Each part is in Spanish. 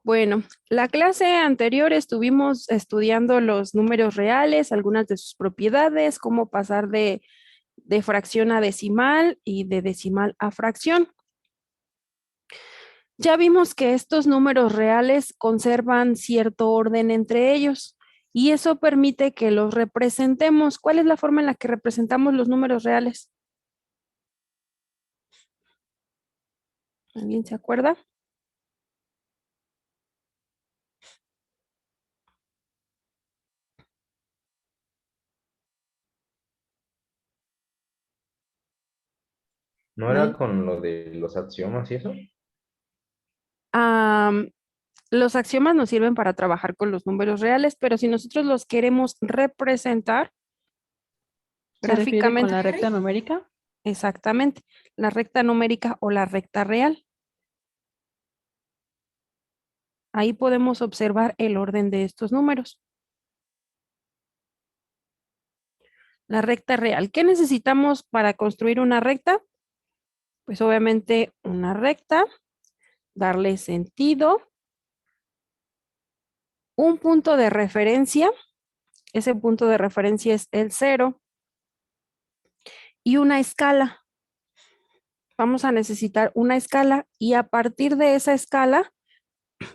Bueno, la clase anterior estuvimos estudiando los números reales, algunas de sus propiedades, cómo pasar de fracción a decimal y de decimal a fracción. Ya vimos que estos números reales conservan cierto orden entre ellos y eso permite que los representemos. ¿Cuál es la forma en la que representamos los números reales? ¿Alguien se acuerda? ¿No era ¿Nadie? con lo de los axiomas y eso? Am, los axiomas nos sirven para trabajar con los números reales, pero si nosotros los queremos representar ¿Se refiere con gráficamente, la recta numérica? exactamente, la recta numérica o la recta real, ahí podemos observar el orden de estos números. La recta real. ¿Qué necesitamos para construir una recta? Pues obviamente una recta, darle sentido, un punto de referencia, ese punto de referencia es el cero, y una escala. Vamos a necesitar una escala y a partir de esa escala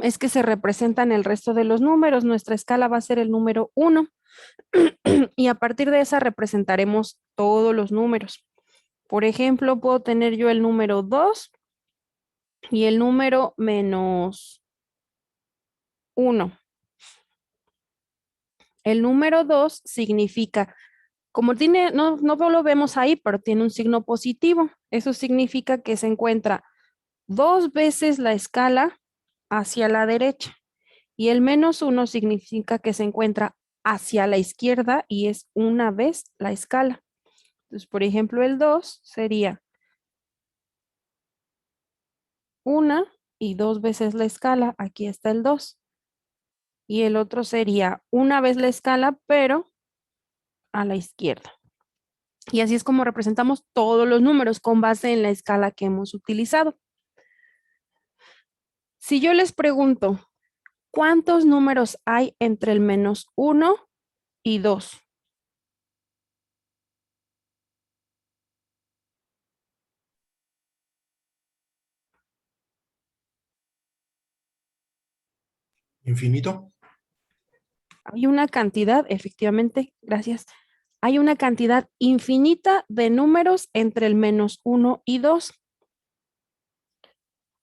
es que se representan el resto de los números. Nuestra escala va a ser el número 1 y a partir de esa representaremos todos los números. Por ejemplo, puedo tener yo el número 2 y el número menos 1. El número 2 significa, como tiene, no lo vemos ahí, pero tiene un signo positivo. Eso significa que se encuentra dos veces la escala hacia la derecha. Y el menos 1 significa que se encuentra hacia la izquierda y es una vez la escala. Entonces, por ejemplo, el 2 sería una y dos veces la escala. Aquí está el 2. Y el otro sería una vez la escala, pero a la izquierda. Y así es como representamos todos los números con base en la escala que hemos utilizado. Si yo les pregunto, ¿cuántos números hay entre el menos 1 y 2? Infinito. Hay una cantidad, efectivamente, gracias. Hay una cantidad infinita de números entre el menos 1 y 2.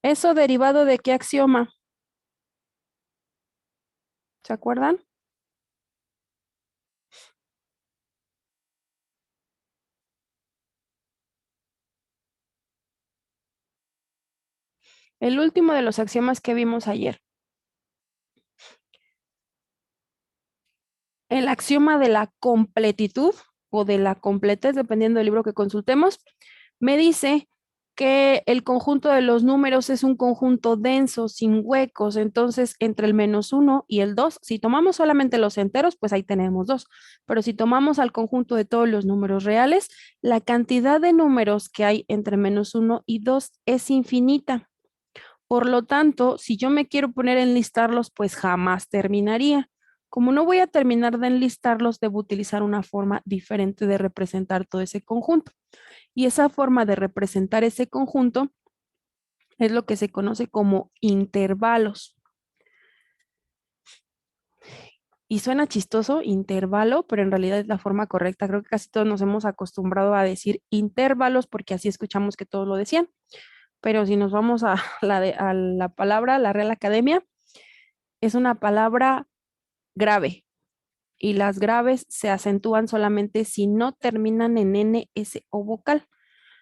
¿Eso derivado de qué axioma? ¿Se acuerdan? El último de los axiomas que vimos ayer. El axioma de la completitud o de la completez, dependiendo del libro que consultemos, me dice que el conjunto de los números es un conjunto denso, sin huecos. Entonces, entre el menos 1 y el 2, si tomamos solamente los enteros, pues ahí tenemos 2. Pero si tomamos al conjunto de todos los números reales, la cantidad de números que hay entre menos 1 y 2 es infinita. Por lo tanto, si yo me quiero poner a enlistarlos, pues jamás terminaría. Como no voy a terminar de enlistarlos, debo utilizar una forma diferente de representar todo ese conjunto. Y esa forma de representar ese conjunto es lo que se conoce como intervalos. Y suena chistoso, intervalo, pero en realidad es la forma correcta. Creo que casi todos nos hemos acostumbrado a decir intervalos porque así escuchamos que todos lo decían. Pero si nos vamos a a la palabra, la Real Academia, es una palabra grave. Y las graves se acentúan solamente si no terminan en N, S o vocal.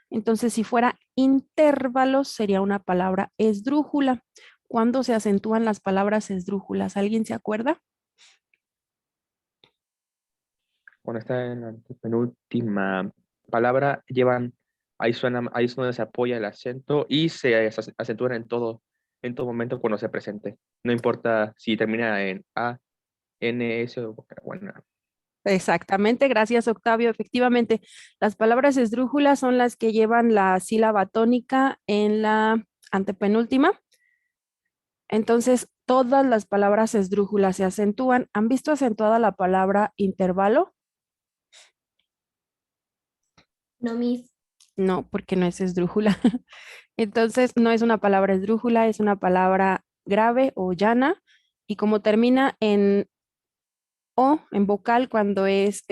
Entonces, si fuera intervalos, sería una palabra esdrújula. ¿Cuándo se acentúan las palabras esdrújulas? ¿Alguien se acuerda? Cuando está en la penúltima palabra, ahí suena, ahí es donde se apoya el acento y se acentúa en todo momento cuando se presente. No importa si termina en A, N, S o bueno. Exactamente, gracias Octavio. Efectivamente, las palabras esdrújulas son las que llevan la sílaba tónica en la antepenúltima. Entonces, todas las palabras esdrújulas se acentúan. ¿Han visto acentuada la palabra intervalo? No, Miss. No, porque no es esdrújula. Entonces, no es una palabra esdrújula, es una palabra grave o llana. Y como termina en O, en vocal, cuando es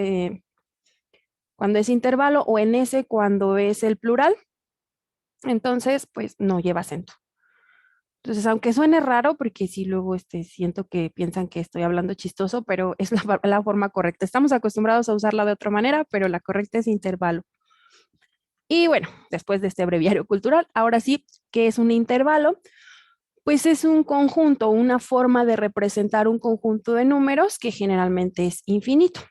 intervalo, o en S cuando es el plural, entonces, pues no lleva acento. Entonces, aunque suene raro, porque sí luego siento que piensan que estoy hablando chistoso, pero es la forma correcta. Estamos acostumbrados a usarla de otra manera, pero la correcta es intervalo. Y bueno, después de este breviario cultural, ahora sí, ¿qué es un intervalo? Pues es un conjunto, una forma de representar un conjunto de números que generalmente es infinito.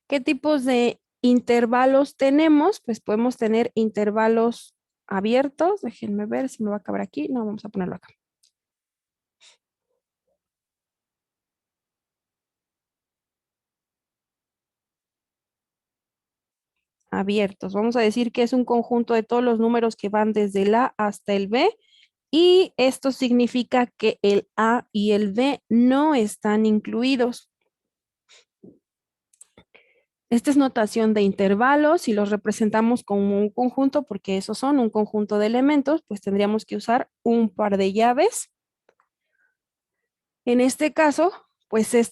¿Qué tipos de intervalos tenemos? Pues podemos tener intervalos abiertos. Déjenme ver si me va a caber aquí. No, vamos a ponerlo acá. Abiertos. Vamos a decir que es un conjunto de todos los números que van desde el A hasta el B. Y esto significa que el A y el B no están incluidos. Esta es notación de intervalos y los representamos como un conjunto porque esos son un conjunto de elementos, pues tendríamos que usar un par de llaves. En este caso, pues en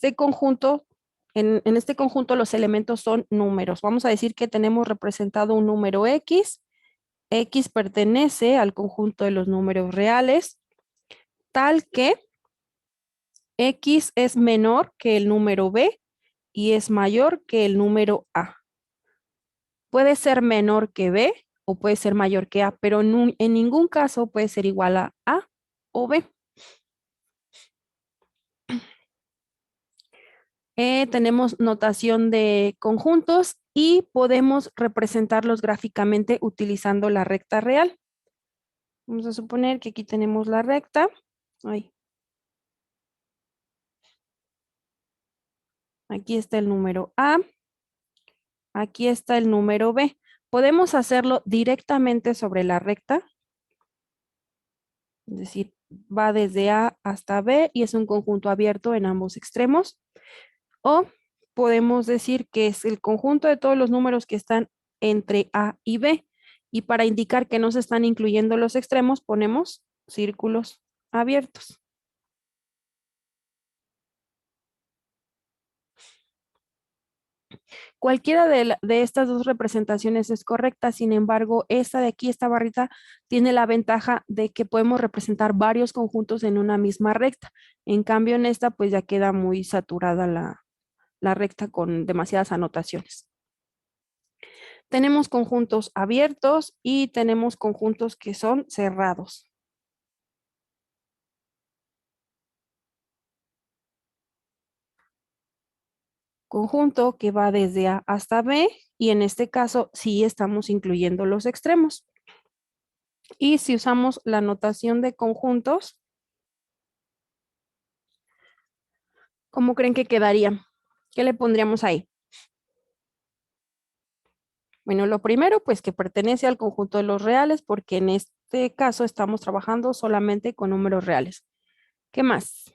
este conjunto los elementos son números. Vamos a decir que tenemos representado un número X. X pertenece al conjunto de los números reales, tal que X es menor que el número B y es mayor que el número A. Puede ser menor que B o puede ser mayor que A, pero en ningún caso puede ser igual a A o B. Tenemos notación de conjuntos y podemos representarlos gráficamente utilizando la recta real. Vamos a suponer que aquí tenemos la recta. Aquí está el número A. Aquí está el número B. Podemos hacerlo directamente sobre la recta. Es decir, va desde A hasta B y es un conjunto abierto en ambos extremos. O podemos decir que es el conjunto de todos los números que están entre A y B. Y para indicar que no se están incluyendo los extremos, ponemos círculos abiertos. Cualquiera de estas dos representaciones es correcta, sin embargo, esta de aquí, esta barrita, tiene la ventaja de que podemos representar varios conjuntos en una misma recta. En cambio, en esta, pues ya queda muy saturada la recta con demasiadas anotaciones. Tenemos conjuntos abiertos y tenemos conjuntos que son cerrados. Conjunto que va desde A hasta B y en este caso sí estamos incluyendo los extremos. Y si usamos la notación de conjuntos, ¿cómo creen que quedaría? ¿Qué le pondríamos ahí? Bueno, lo primero, pues que pertenece al conjunto de los reales, porque en este caso estamos trabajando solamente con números reales. ¿Qué más?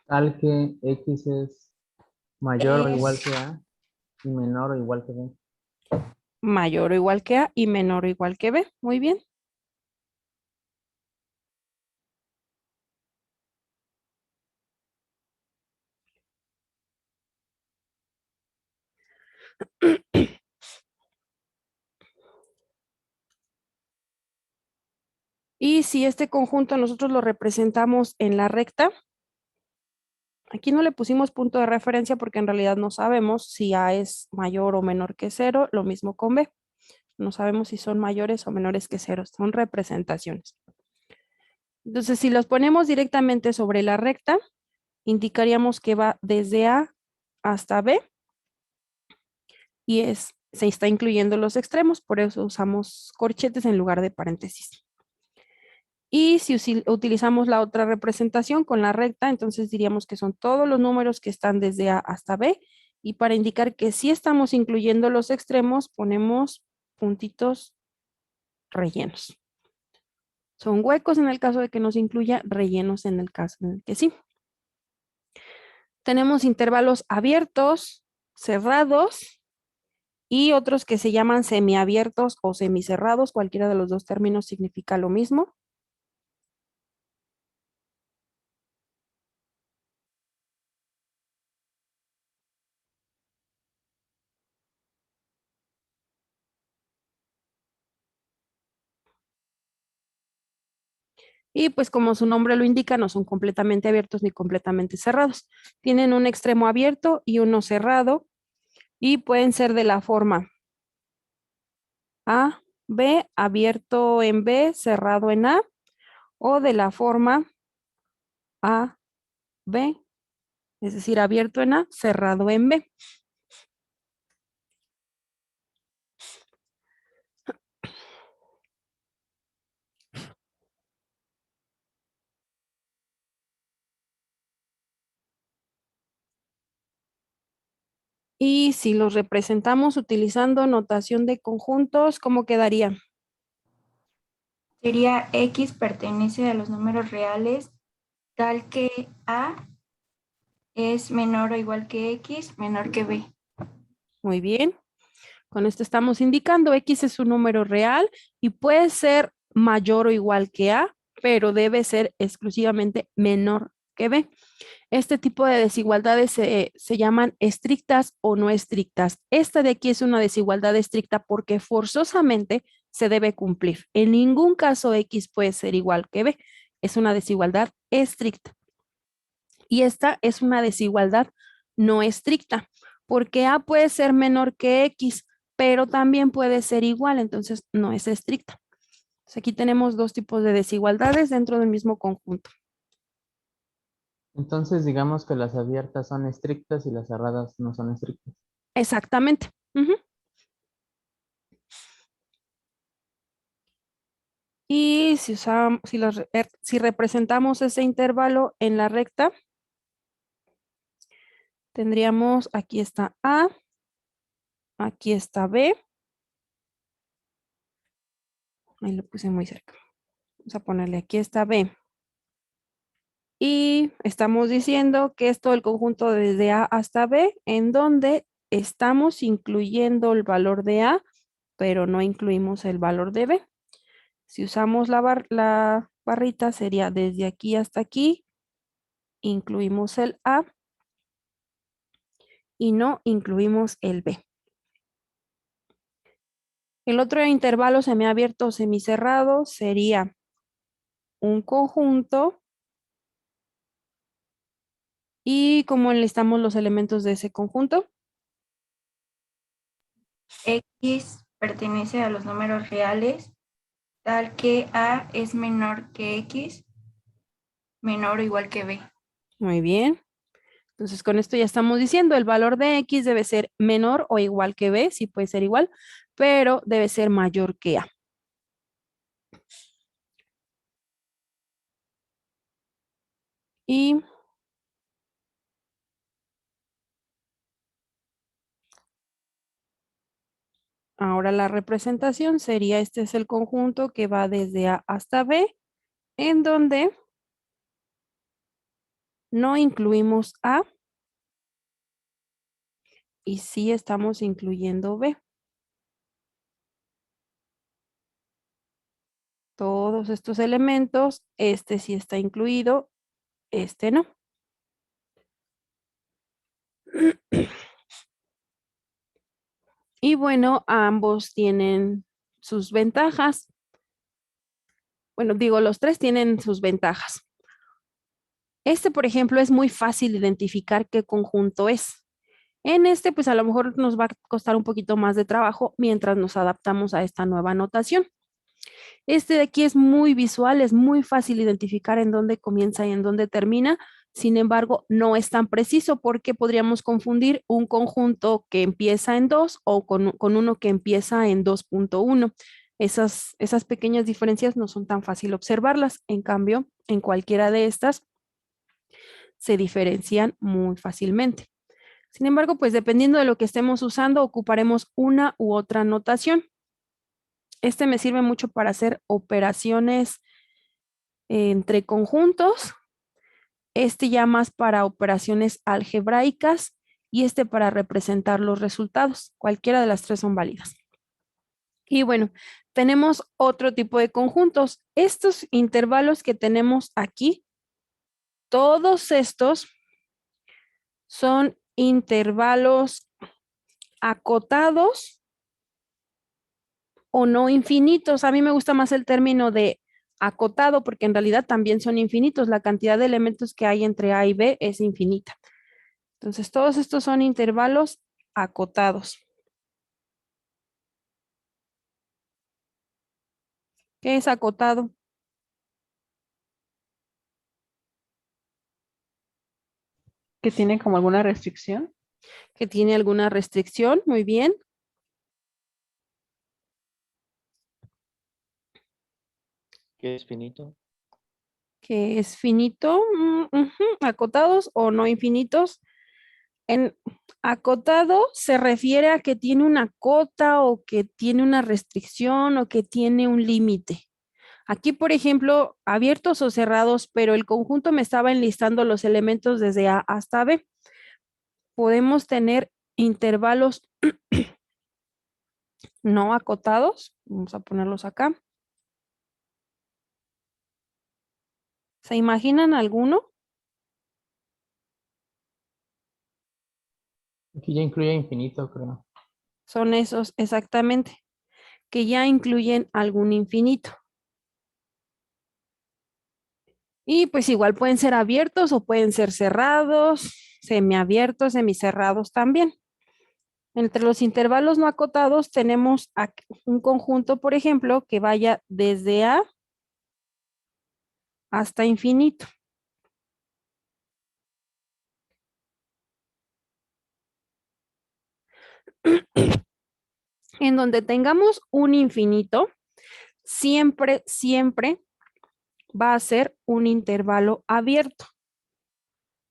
Tal que X es mayor o igual Es que A y menor o igual que B. mayor o igual que A y menor o igual que B. Muy bien. Y si este conjunto nosotros lo representamos en la recta, aquí no le pusimos punto de referencia porque en realidad no sabemos si A es mayor o menor que 0, lo mismo con B. No sabemos si son mayores o menores que 0, son representaciones. Entonces, si los ponemos directamente sobre la recta, indicaríamos que va desde A hasta B y se está incluyendo los extremos, por eso usamos corchetes en lugar de paréntesis. Y si utilizamos la otra representación con la recta, entonces diríamos que son todos los números que están desde A hasta B. Y para indicar que sí estamos incluyendo los extremos, ponemos puntitos rellenos. Son huecos en el caso de que no se incluya, rellenos en el caso en el que sí. Tenemos intervalos abiertos, cerrados y otros que se llaman semiabiertos o semicerrados. Cualquiera de los dos términos significa lo mismo. Y pues como su nombre lo indica, no son completamente abiertos ni completamente cerrados. Tienen un extremo abierto y uno cerrado y pueden ser de la forma A, B, abierto en B, cerrado en A, o de la forma A, B, es decir, abierto en A, cerrado en B. Y si los representamos utilizando notación de conjuntos, ¿cómo quedaría? Sería X pertenece a los números reales tal que A es menor o igual que X, menor que B. Muy bien. Con esto estamos indicando X es un número real y puede ser mayor o igual que A, pero debe ser exclusivamente menor que B. Este tipo de desigualdades se llaman estrictas o no estrictas. Esta de aquí es una desigualdad estricta porque forzosamente se debe cumplir. En ningún caso X puede ser igual que B. Es una desigualdad estricta. Y esta es una desigualdad no estricta, porque A puede ser menor que X, pero también puede ser igual, entonces no es estricta. Entonces aquí tenemos dos tipos de desigualdades dentro del mismo conjunto. Entonces, digamos que las abiertas son estrictas y las cerradas no son estrictas. Exactamente. Ujú. Y si, si representamos ese intervalo en la recta, tendríamos, aquí está A, aquí está B. Ahí lo puse muy cerca. Vamos a ponerle aquí está B. Y estamos diciendo que es todo el conjunto desde A hasta B, en donde estamos incluyendo el valor de A, pero no incluimos el valor de B. Si usamos la barrita, sería desde aquí hasta aquí, incluimos el A y no incluimos el B. El otro intervalo semiabierto o semicerrado sería un conjunto. ¿Y cómo enlistamos los elementos de ese conjunto? X pertenece a los números reales tal que A es menor que X, menor o igual que B. Muy bien. Entonces, con esto ya estamos diciendo, el valor de X debe ser menor o igual que B, sí puede ser igual, pero debe ser mayor que A. Y ahora la representación sería, este es el conjunto que va desde A hasta B, en donde no incluimos A y sí estamos incluyendo B. Todos estos elementos, este sí está incluido, este no. Y bueno, ambos tienen sus ventajas. Bueno, digo, los tres tienen sus ventajas. Este, por ejemplo, es muy fácil identificar qué conjunto es. En este, pues a lo mejor nos va a costar un poquito más de trabajo mientras nos adaptamos a esta nueva notación. Este de aquí es muy visual, es muy fácil identificar en dónde comienza y en dónde termina. Sin embargo, no es tan preciso porque podríamos confundir un conjunto que empieza en 2 o con uno que empieza en 2.1. Esas pequeñas diferencias no son tan fácil observarlas. En cambio, en cualquiera de estas se diferencian muy fácilmente. Sin embargo, pues dependiendo de lo que estemos usando, ocuparemos una u otra notación. Este me sirve mucho para hacer operaciones entre conjuntos. Este ya más para operaciones algebraicas y este para representar los resultados. Cualquiera de las tres son válidas. Y bueno, tenemos otro tipo de conjuntos. Estos intervalos que tenemos aquí, todos estos son intervalos acotados o no infinitos. A mí me gusta más el término de acotado porque en realidad también son infinitos. La cantidad de elementos que hay entre A y B es infinita. Entonces, todos estos son intervalos acotados. ¿Qué es acotado? ¿Que tiene como alguna restricción? Que tiene alguna restricción. Muy bien. ¿Qué es finito? Que es finito. Acotados o no infinitos. En acotado se refiere a que tiene una cota o que tiene una restricción o que tiene un límite. Aquí, por ejemplo, abiertos o cerrados, pero el conjunto me estaba enlistando los elementos desde A hasta B. Podemos tener intervalos no acotados. Vamos a ponerlos acá. ¿Se imaginan alguno? Aquí ya incluye infinito, creo. Son esos exactamente, que ya incluyen algún infinito. Y pues igual pueden ser abiertos o pueden ser cerrados, semiabiertos, semicerrados también. Entre los intervalos no acotados tenemos un conjunto, por ejemplo, que vaya desde A hasta infinito. En donde tengamos un infinito, siempre va a ser un intervalo abierto,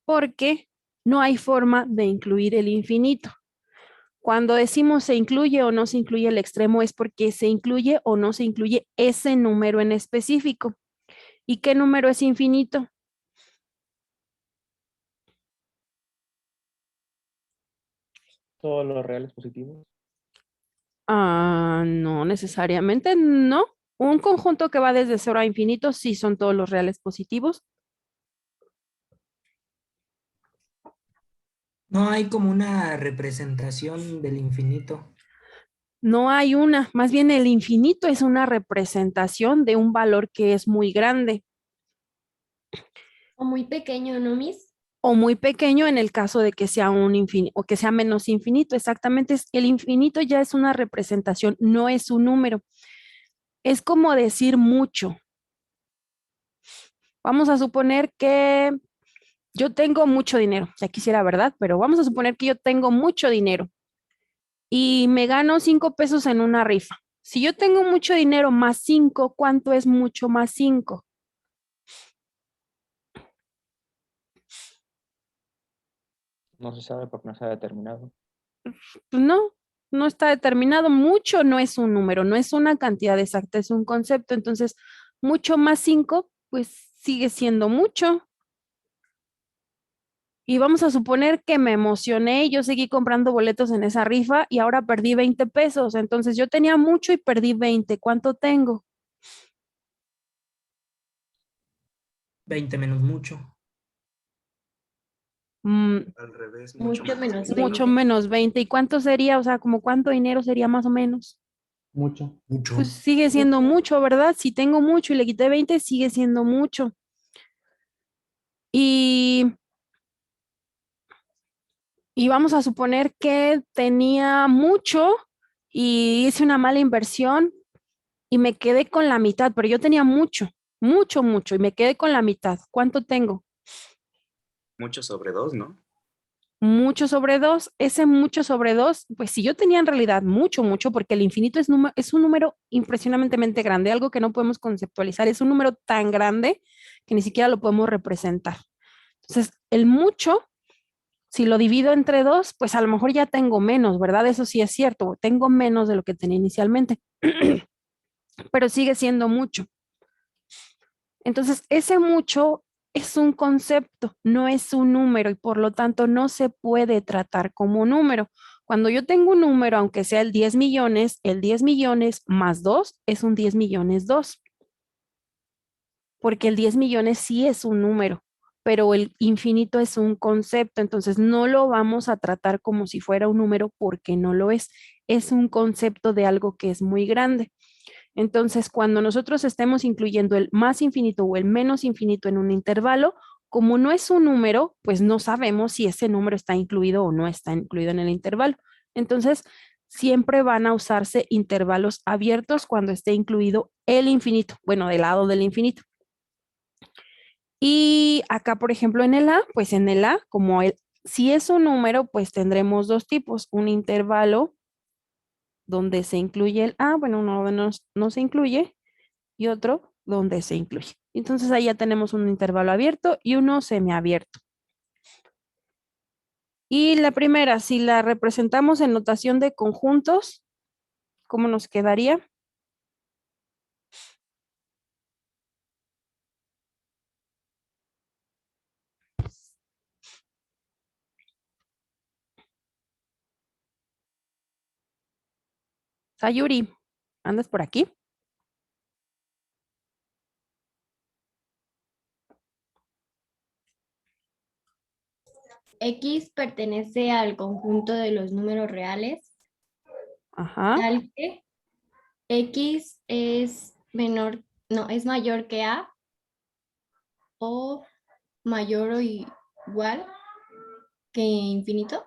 porque no hay forma de incluir el infinito. Cuando decimos se incluye o no se incluye el extremo es porque se incluye o no se incluye ese número en específico. ¿Y qué número es infinito? Todos los reales positivos. No necesariamente, no. Un conjunto que va desde 0 a infinito sí son todos los reales positivos. No hay como una representación del infinito. No hay una, más bien el infinito es una representación de un valor que es muy grande O muy pequeño, ¿no, Miss? o muy pequeño en el caso de que sea un infinito o que sea menos infinito. Exactamente, el infinito ya es una representación, no es un número. Es como decir mucho. Vamos a suponer que yo tengo mucho dinero, ya quisiera, ¿verdad? Pero vamos a suponer que yo tengo mucho dinero y me gano 5 pesos en una rifa. Si yo tengo mucho dinero más 5, ¿cuánto es mucho más 5? No se sabe porque no se ha determinado. Pues no está determinado. Mucho no es un número, no es una cantidad exacta, es un concepto. Entonces, mucho más 5, pues sigue siendo mucho. Y vamos a suponer que me emocioné y yo seguí comprando boletos en esa rifa y ahora perdí 20 pesos. Entonces, yo tenía mucho y perdí 20. ¿Cuánto tengo? 20 menos mucho. Al revés, Mucho menos Mucho 20. menos 20. ¿Y cuánto sería? O sea, como cuánto dinero sería más o menos. Mucho. Mucho. Pues sigue siendo mucho, ¿verdad? Si tengo mucho y le quité 20, sigue siendo mucho. Y vamos a suponer que tenía mucho y hice una mala inversión y me quedé con la mitad, pero yo tenía mucho, mucho y me quedé con la mitad. ¿Cuánto tengo? Mucho sobre 2, ¿no? Mucho sobre 2. Ese mucho sobre 2, pues si yo tenía en realidad mucho, porque el infinito es un número impresionantemente grande, algo que no podemos conceptualizar, es un número tan grande que ni siquiera lo podemos representar. Entonces, el mucho, si lo divido entre 2, pues a lo mejor ya tengo menos, ¿verdad? Eso sí es cierto, tengo menos de lo que tenía inicialmente. pero sigue siendo mucho. Entonces, ese mucho es un concepto, no es un número y por lo tanto no se puede tratar como número. Cuando yo tengo un número, aunque sea el 10 millones más 2 es un 10 millones 2, porque el 10 millones sí es un número, pero el infinito es un concepto, entonces no lo vamos a tratar como si fuera un número porque no lo es un concepto de algo que es muy grande. Entonces, cuando nosotros estemos incluyendo el más infinito o el menos infinito en un intervalo, como no es un número, pues no sabemos si ese número está incluido o no está incluido en el intervalo. Entonces, siempre van a usarse intervalos abiertos cuando esté incluido el infinito, bueno, del lado del infinito. Y acá, por ejemplo, en el A, pues en el A, si es un número, pues tendremos dos tipos, un intervalo donde se incluye el A, bueno, uno donde no se incluye, y otro donde se incluye. Entonces ahí ya tenemos un intervalo abierto y uno semiabierto. Y la primera, si la representamos en notación de conjuntos, ¿cómo nos quedaría? Sayuri, ¿andas por aquí? X pertenece al conjunto de los números reales, Ajá. tal que X es menor, no, es mayor que A o mayor o igual que infinito.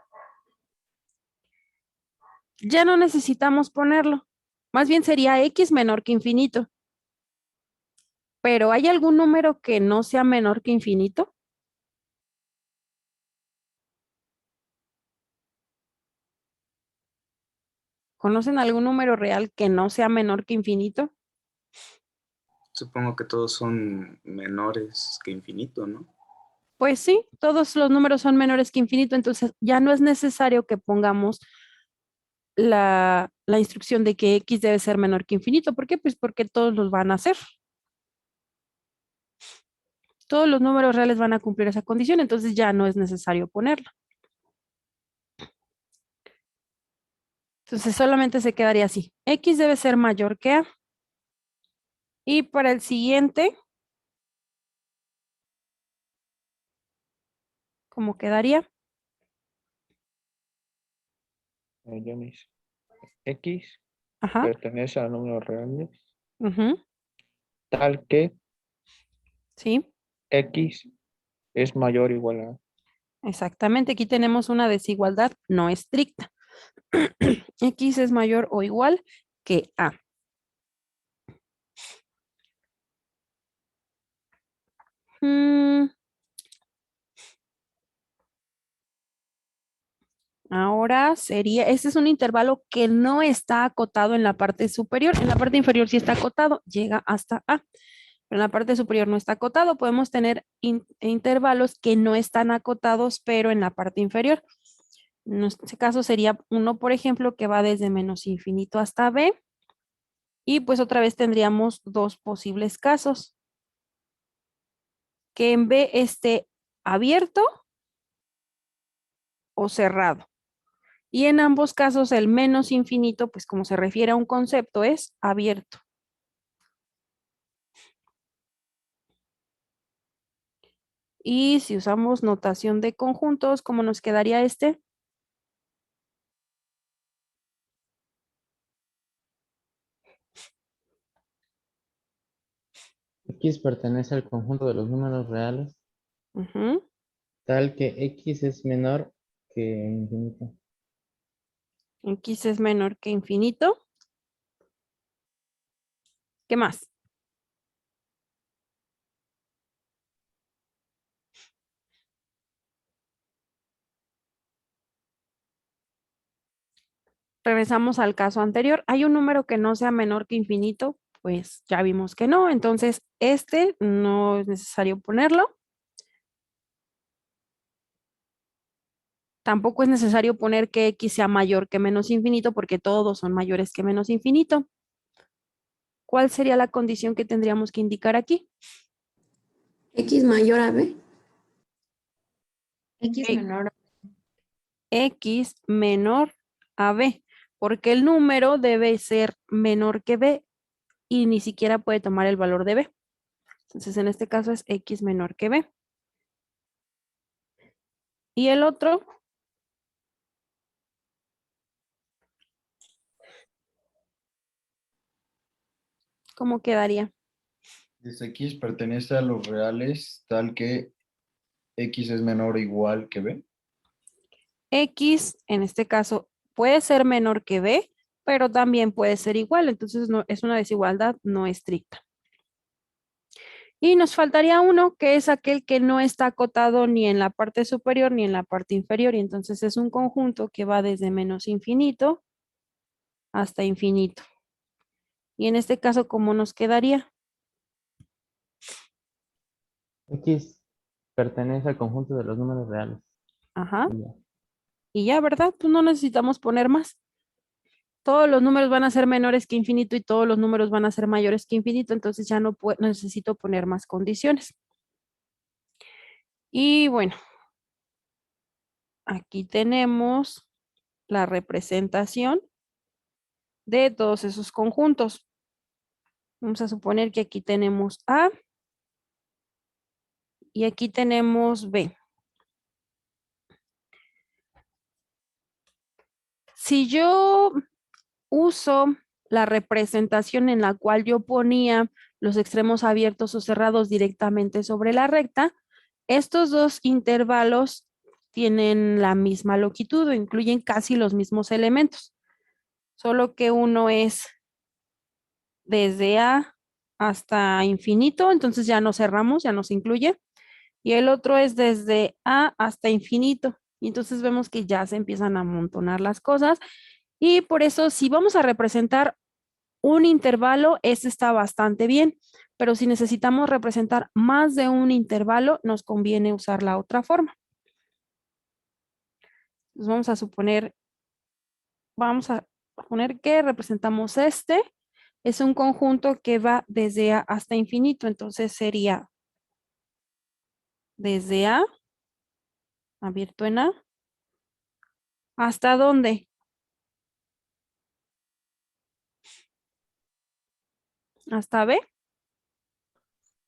Ya no necesitamos ponerlo. Más bien sería X menor que infinito. Pero ¿hay algún número que no sea menor que infinito? ¿Conocen algún número real que no sea menor que infinito? Supongo que todos son menores que infinito, ¿no? Pues sí, todos los números son menores que infinito, entonces ya no es necesario que pongamos la instrucción de que X debe ser menor que infinito. ¿Por qué? Pues porque todos los van a hacer. Todos los números reales van a cumplir esa condición, entonces ya no es necesario ponerla. Entonces solamente se quedaría así. X debe ser mayor que A. Y para el siguiente, ¿cómo quedaría? Millones. X Ajá. pertenece a números reales, Ujú, tal que sí, X es mayor o igual a. exactamente. Aquí tenemos una desigualdad no estricta. X es mayor o igual que A. Mm, Ahora sería, este es un intervalo que no está acotado en la parte superior. En la parte inferior sí está acotado, llega hasta A. Pero en la parte superior no está acotado. Podemos tener intervalos que no están acotados, pero en la parte inferior. En este caso sería uno, por ejemplo, que va desde menos infinito hasta B. Y pues otra vez tendríamos dos posibles casos. Que en B esté abierto o cerrado. Y en ambos casos el menos infinito, pues como se refiere a un concepto, es abierto. Y si usamos notación de conjuntos, ¿cómo nos quedaría este? X pertenece al conjunto de los números reales, Ujú. tal que X es menor que infinito. X es menor que infinito. ¿Qué más? Regresamos al caso anterior. ¿Hay un número que no sea menor que infinito? Pues ya vimos que no. Entonces, este no es necesario ponerlo. Tampoco es necesario poner que X sea mayor que menos infinito porque todos son mayores que menos infinito. ¿Cuál sería la condición que tendríamos que indicar aquí? X mayor a B. X Ok. menor. X menor a B, porque el número debe ser menor que B y ni siquiera puede tomar el valor de B. Entonces, en este caso es X menor que B. Y el otro, ¿cómo quedaría? X pertenece a los reales tal que X es menor o igual que B. X, en este caso, puede ser menor que B, pero también puede ser igual. Entonces, no, es una desigualdad no estricta. Y nos faltaría uno, que es aquel que no está acotado ni en la parte superior ni en la parte inferior. Y entonces es un conjunto que va desde menos infinito hasta infinito. Y en este caso, ¿cómo nos quedaría? X pertenece al conjunto de los números reales. Ajá. Y ya. Y ya, ¿verdad? Pues no necesitamos poner más. Todos los números van a ser menores que infinito y todos los números van a ser mayores que infinito. Entonces ya no necesito poner más condiciones. Y bueno, aquí tenemos la representación de todos esos conjuntos. Vamos a suponer que aquí tenemos A y aquí tenemos B. Si yo uso la representación en la cual yo ponía los extremos abiertos o cerrados directamente sobre la recta, estos dos intervalos tienen la misma longitud o incluyen casi los mismos elementos, solo que uno es desde A hasta infinito, entonces ya no cerramos, ya no se incluye, y el otro es desde A hasta infinito, y entonces vemos que ya se empiezan a amontonar las cosas, y por eso si vamos a representar un intervalo, este está bastante bien, pero si necesitamos representar más de un intervalo, nos conviene usar la otra forma. Entonces vamos a poner que representamos este, es un conjunto que va desde A hasta infinito, entonces sería desde A, abierto en A, ¿hasta dónde? ¿Hasta B?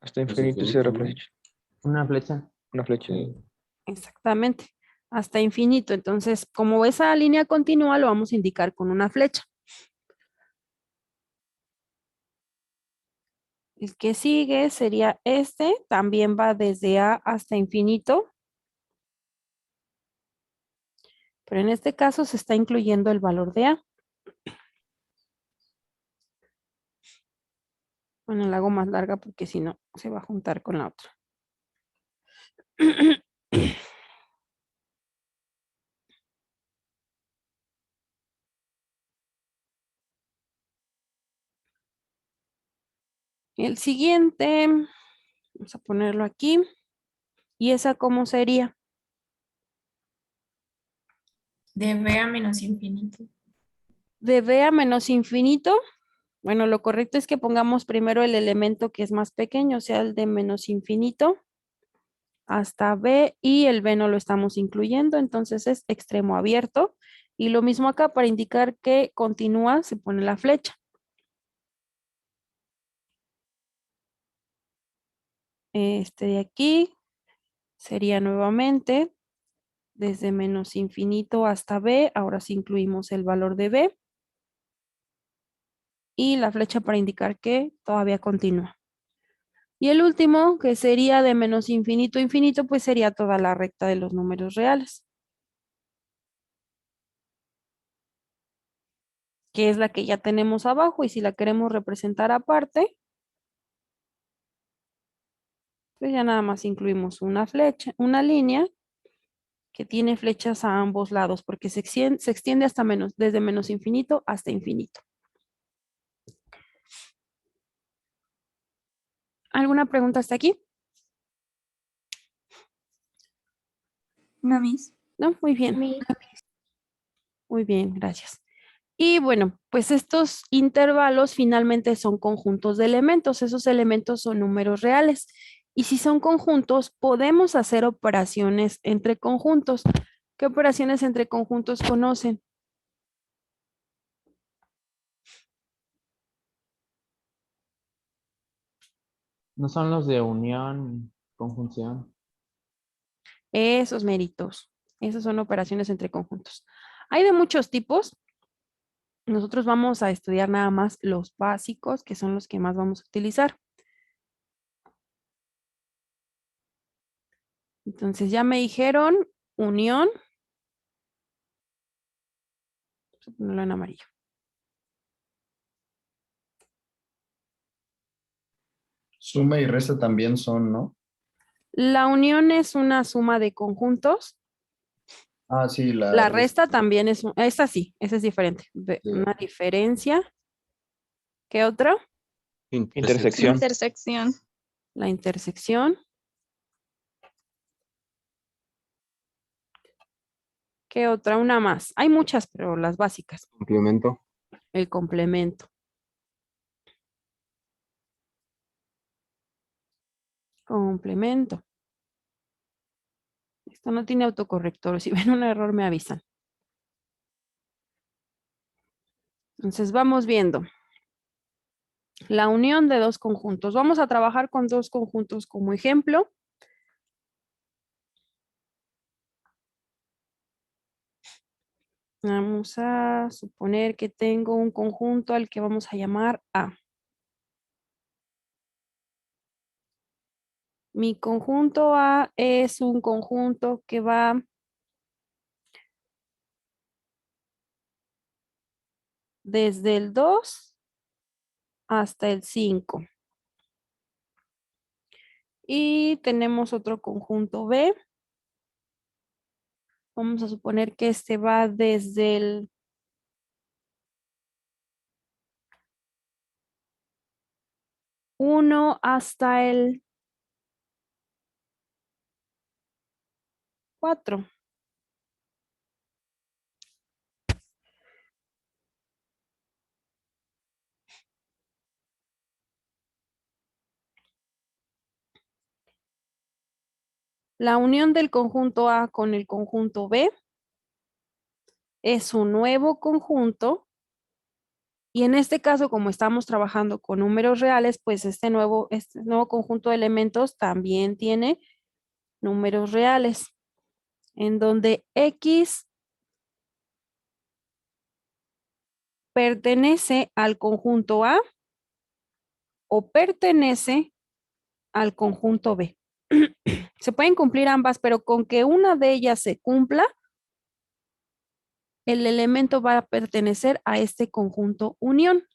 Hasta infinito y cierra flecha. Una flecha. Una flecha. Exactamente, hasta infinito. Entonces, como esa línea continúa, lo vamos a indicar con una flecha. El que sigue sería este, también va desde A hasta infinito. Pero en este caso se está incluyendo el valor de A. Bueno, la hago más larga porque si no se va a juntar con la otra. El siguiente, vamos a ponerlo aquí. ¿Y esa cómo sería? De B a menos infinito. De B a menos infinito. Bueno, lo correcto es que pongamos primero el elemento que es más pequeño, o sea, el de menos infinito hasta B y el B no lo estamos incluyendo, entonces es extremo abierto. Y lo mismo acá para indicar que continúa, se pone la flecha. Este de aquí sería nuevamente desde menos infinito hasta B, ahora sí incluimos el valor de B. Y la flecha para indicar que todavía continúa. Y el último, que sería de menos infinito a infinito, pues sería toda la recta de los números reales, que es la que ya tenemos abajo, y si la queremos representar aparte, pues ya nada más incluimos una flecha, una línea que tiene flechas a ambos lados, porque se extiende hasta desde menos infinito hasta infinito. ¿Alguna pregunta hasta aquí? No, Miss. No, muy bien. Mi- Muy bien, gracias. Y bueno, pues estos intervalos finalmente son conjuntos de elementos. Esos elementos son números reales. Y si son conjuntos, podemos hacer operaciones entre conjuntos. ¿Qué operaciones entre conjuntos conocen? No son los de unión, conjunción. Esos méritos. Esas son operaciones entre conjuntos. Hay de muchos tipos. Nosotros vamos a estudiar nada más los básicos, que son los que más vamos a utilizar. Entonces ya me dijeron unión. Vamos a ponerlo en amarillo. Suma y resta también son, ¿no? La unión es una suma de conjuntos. Ah, sí, la La resta. resta también es, esta sí, esa es diferente. Sí. Una diferencia. ¿Qué otra? Intersección. Intersección. La intersección. ¿Qué otra? Una más. Hay muchas, pero las básicas. Complemento. El complemento. Complemento. Esto no tiene autocorrector. Si ven un error, me avisan. Entonces vamos viendo. La unión de dos conjuntos. Vamos a trabajar con dos conjuntos como ejemplo. Vamos a suponer que tengo un conjunto al que vamos a llamar A. Mi conjunto A es un conjunto que va desde el 2 hasta el 5. Y tenemos otro conjunto B. Vamos a suponer que este va desde el 1 hasta el 4. La unión del conjunto A con el conjunto B es un nuevo conjunto. Y en este caso, como estamos trabajando con números reales, pues este nuevo conjunto de elementos también tiene números reales, en donde X pertenece al conjunto A o pertenece al conjunto B. Se pueden cumplir ambas, pero con que una de ellas se cumpla, el elemento va a pertenecer a este conjunto unión.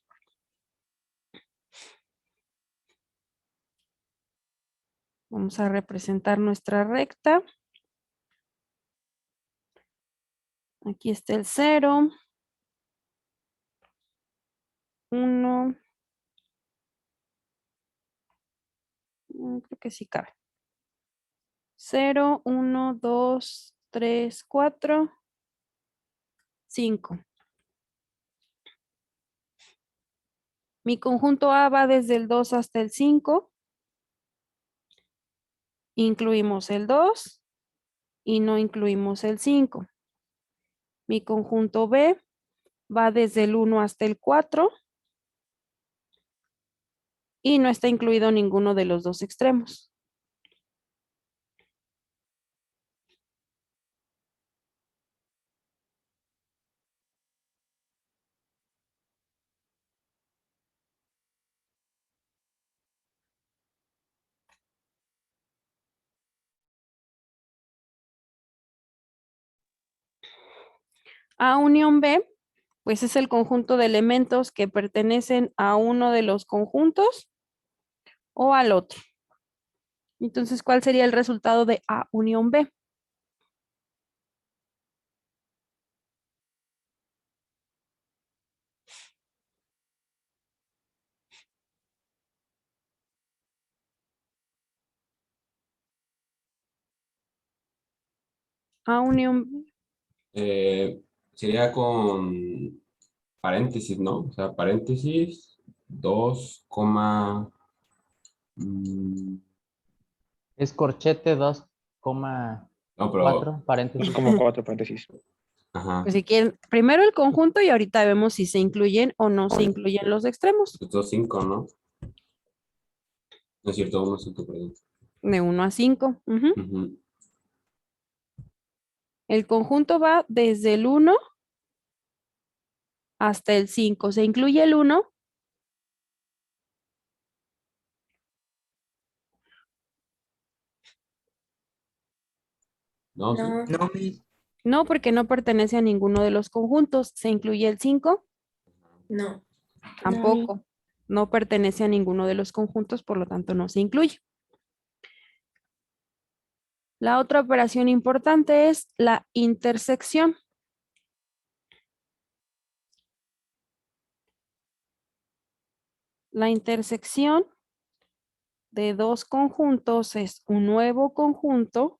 Vamos a representar nuestra recta. Aquí está el 0, 1. Creo que sí cabe. 0, 1, 2, 3, 4, 5. Mi conjunto A va desde el 2 hasta el 5. Incluimos el 2 y no incluimos el 5. Mi conjunto B va desde el 1 hasta el 4 y no está incluido ninguno de los dos extremos. A unión B, pues es el conjunto de elementos que pertenecen a uno de los conjuntos o al otro. Entonces, ¿cuál sería el resultado de A unión B? A unión B. Sería con paréntesis, ¿no? O sea, paréntesis 2, Es corchete 2,4 no, pero, paréntesis. Como 4 paréntesis. ajá, Pues si quieren, primero el conjunto y ahorita vemos si se incluyen o no se incluyen los extremos, estos 5, ¿no? No es cierto, 1, 5, perdón. de 1 a 5. Ujú. El conjunto va desde el 1 hasta el 5. ¿Se incluye el 1? No, sí. No, No, Miss, No, porque no pertenece a ninguno de los conjuntos. ¿Se incluye el 5? no, Tampoco. No pertenece a ninguno de los conjuntos, por lo tanto no se incluye. La otra operación importante es la intersección. La intersección de dos conjuntos es un nuevo conjunto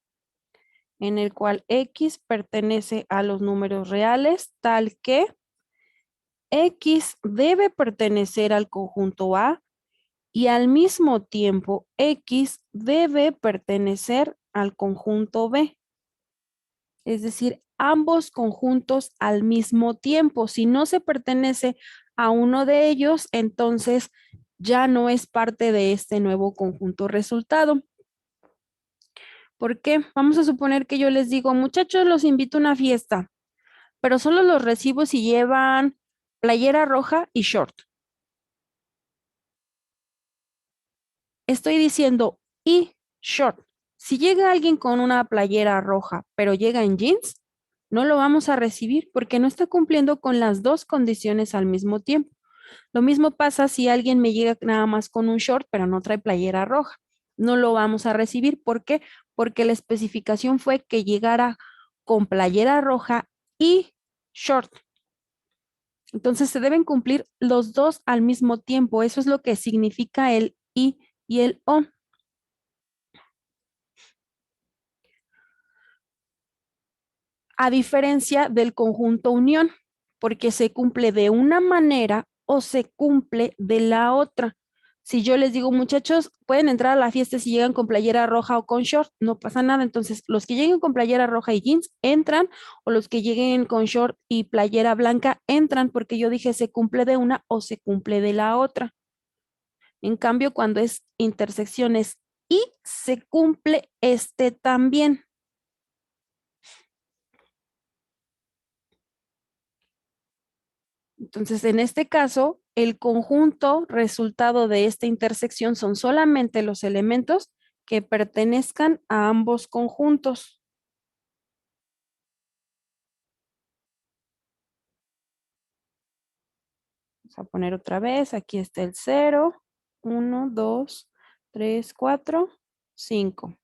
en el cual X pertenece a los números reales, tal que X debe pertenecer al conjunto A y al mismo tiempo X debe pertenecer al conjunto B. Es decir, ambos conjuntos al mismo tiempo. Si no se pertenece a uno de ellos, entonces ya no es parte de este nuevo conjunto resultado. ¿Por qué? Vamos a suponer que yo les digo, muchachos, los invito a una fiesta, pero solo los recibo si llevan playera roja y short. Estoy diciendo y short. Si llega alguien con una playera roja, pero llega en jeans, no lo vamos a recibir porque no está cumpliendo con las dos condiciones al mismo tiempo. Lo mismo pasa si alguien me llega nada más con un short, pero no trae playera roja. No lo vamos a recibir. ¿Por qué? Porque la especificación fue que llegara con playera roja y short. Entonces se deben cumplir los dos al mismo tiempo. Eso es lo que significa el y el o. A diferencia del conjunto unión, porque se cumple de una manera o se cumple de la otra. Si yo les digo, muchachos, pueden entrar a la fiesta si llegan con playera roja o con short, no pasa nada. Entonces, los que lleguen con playera roja y jeans entran, o los que lleguen con short y playera blanca entran, porque yo dije se cumple de una o se cumple de la otra. En cambio, cuando es intersecciones y se cumple este también. Entonces, en este caso, el conjunto resultado de esta intersección son solamente los elementos que pertenezcan a ambos conjuntos. Vamos a poner otra vez, aquí está el 0, 1, 2, 3, 4, 5. Vamos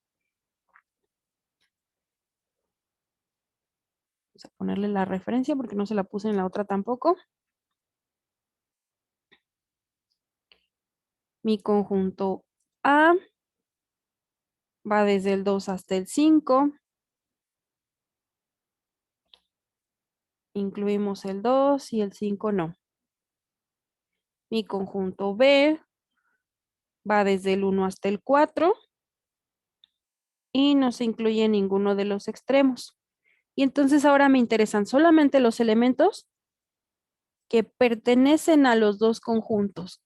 a ponerle la referencia porque no se la puse en la otra tampoco. Mi conjunto A va desde el 2 hasta el 5. Incluimos el 2 y el 5 no. Mi conjunto B va desde el 1 hasta el 4 y no se incluye ninguno de los extremos. Y entonces ahora me interesan solamente los elementos que pertenecen a los dos conjuntos.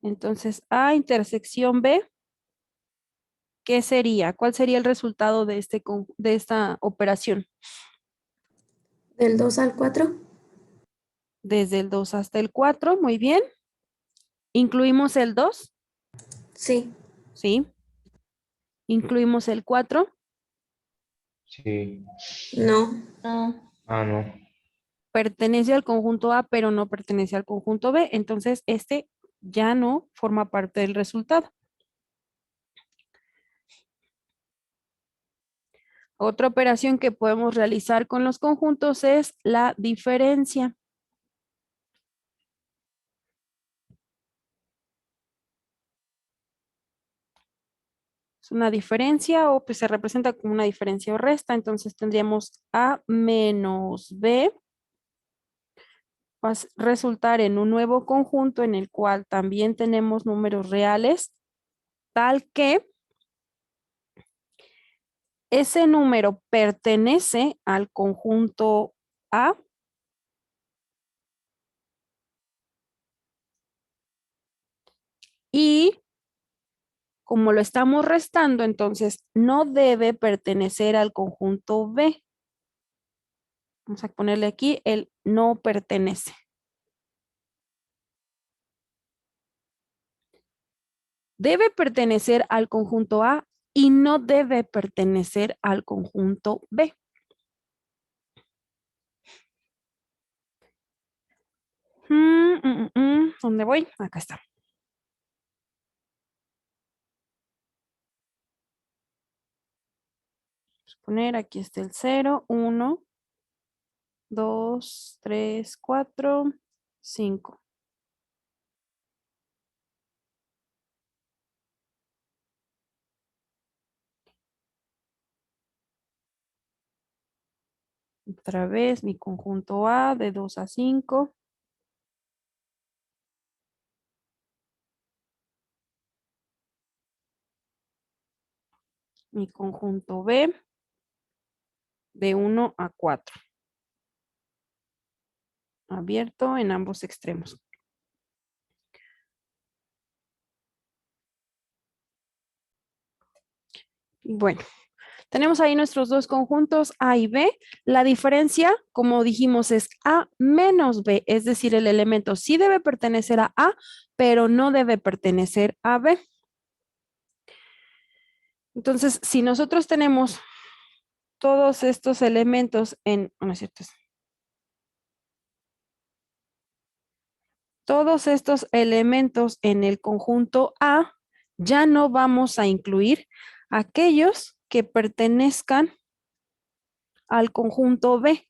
Entonces, A intersección B, ¿qué sería? ¿Cuál sería el resultado de, de esta operación? del 2 al 4. Desde el 2 hasta el 4, muy bien. ¿Incluimos el 2? Sí, Sí. ¿Incluimos el 4? Sí. no, Ah, no. Pertenece al conjunto A, pero no pertenece al conjunto B. Entonces, este ya no forma parte del resultado. Otra operación que podemos realizar con los conjuntos es la diferencia. Es una diferencia o pues se representa como una diferencia o resta. Entonces tendríamos A menos B. Va a resultar en un nuevo conjunto en el cual también tenemos números reales, tal que ese número pertenece al conjunto A y como lo estamos restando, entonces no debe pertenecer al conjunto B. Vamos a ponerle aquí el no pertenece. Debe pertenecer al conjunto A y no debe pertenecer al conjunto B. ¿Dónde voy? Acá está. Vamos a poner aquí está el 0, 1, 2, 3, 4, 5. Otra vez mi conjunto A de 2 a 5. Mi conjunto B de 1 a 4. Abierto en ambos extremos. Bueno, tenemos ahí nuestros dos conjuntos A y B. La diferencia, como dijimos, es A menos B, es decir, el elemento sí debe pertenecer a A, pero no debe pertenecer a B. Entonces, si nosotros tenemos todos estos elementos en, no es cierto, todos estos elementos en el conjunto A, ya no vamos a incluir aquellos que pertenezcan al conjunto B.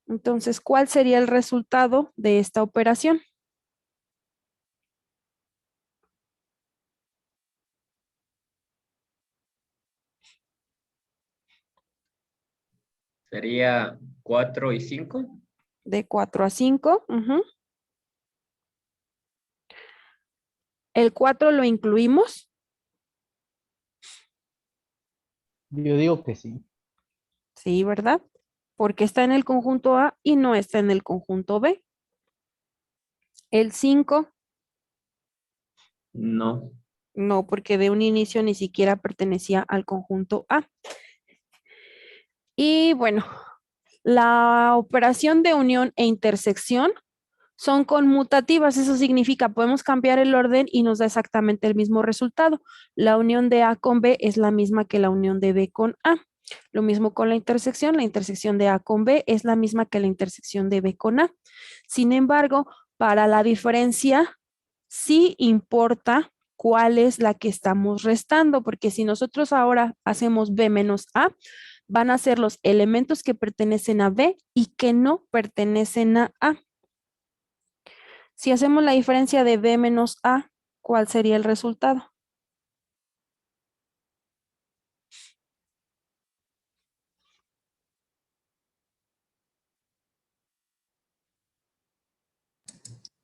Entonces, ¿cuál sería el resultado de esta operación? Sería 4 y 5. De 4 a 5. ¿El 4 lo incluimos? Yo digo que sí. Sí, ¿verdad? Porque está en el conjunto A y no está en el conjunto B. El 5. No. No, porque de un inicio ni siquiera pertenecía al conjunto A. Y bueno, la operación de unión e intersección son conmutativas. Eso significa podemos cambiar el orden y nos da exactamente el mismo resultado. La unión de A con B es la misma que la unión de B con A. Lo mismo con la intersección de A con B es la misma que la intersección de B con A. Sin embargo, para la diferencia sí importa cuál es la que estamos restando, porque si nosotros ahora hacemos B menos A, van a ser los elementos que pertenecen a B y que no pertenecen a A. Si hacemos la diferencia de B menos A, ¿cuál sería el resultado?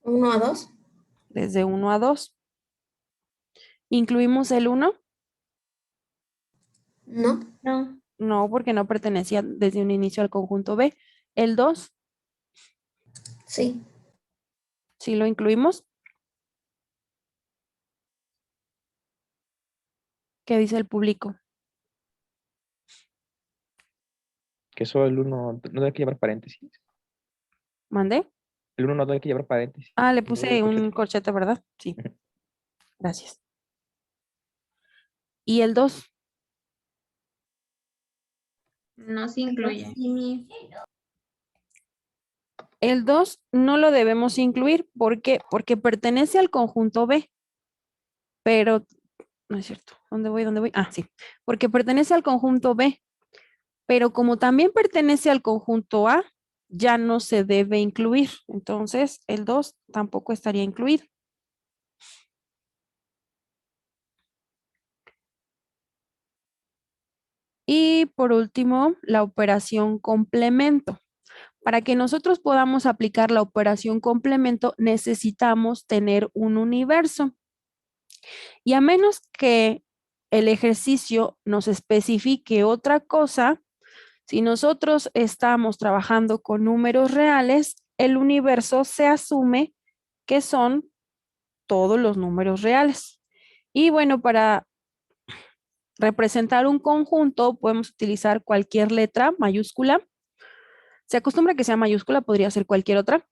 ¿1 a 2? Desde 1 a 2. ¿Incluimos el 1? No. No. No, porque no pertenecía desde un inicio al conjunto B. ¿El 2? Sí. ¿Sí lo incluimos? ¿Qué dice el público? Que solo el 1 no debe que llevar paréntesis. ¿Mandé? El 1 no debe que llevar paréntesis. Ah, le No puse debe un corchete, ¿verdad? Sí. Gracias. ¿Y el 2? No se incluye. El 2 no lo debemos incluir. ¿Por qué? Porque pertenece al conjunto B. Pero, no es cierto. ¿Dónde voy? ¿Dónde voy? Ah, sí. Porque pertenece al conjunto B. Pero como también pertenece al conjunto A, ya no se debe incluir. Entonces, el 2 tampoco estaría incluido. Y por último, la operación complemento. Para que nosotros podamos aplicar la operación complemento, necesitamos tener un universo. Y a menos que el ejercicio nos especifique otra cosa, si nosotros estamos trabajando con números reales, el universo se asume que son todos los números reales. Y bueno, para representar un conjunto podemos utilizar cualquier letra mayúscula. Se acostumbra que sea mayúscula, podría ser cualquier otra.